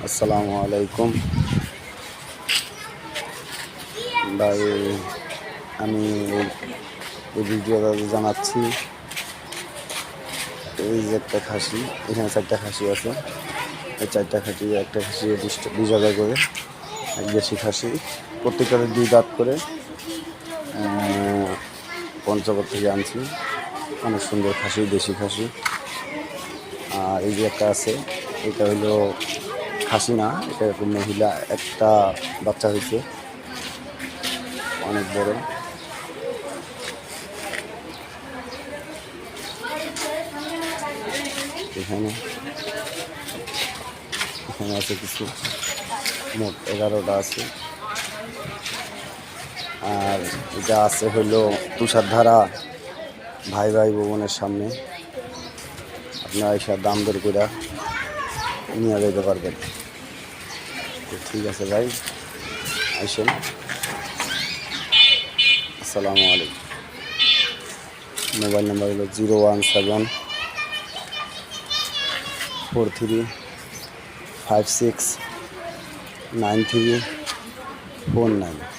আসসালামু আলাইকুম ভাই, আমি এই ভিডিওটা জানাচ্ছি। এই যে একটা খাসি, এখানে 4টা খাসি আছে। এই 4টা খাসি, একটা খাসি 20,000 করে, এক দেশি খাসি, প্রত্যেকটাতে 2 দাঁত করে। পঞ্চগড় থেকে আনছি, অনেক সুন্দর খাসি, দেশি খাসি। আর এই যে একটা আছে, এটা হলো খাসি না, এটা একটা মহিলা, একটা বাচ্চা হয়েছে, অনেক বড়। এখানে এখানে আছে কিছু, মোট 11টা আছে। আর এটা আছে হলো তুষারধারা ভাই ভাই ভবনের সামনে। আপনারা এসব দাম দর করে নিয়ে যেতে পারবেন। তো ঠিক আছে ভাই, আসেন। আসসালামু আলাইকুম। মোবাইল নাম্বার হলো 01743569349।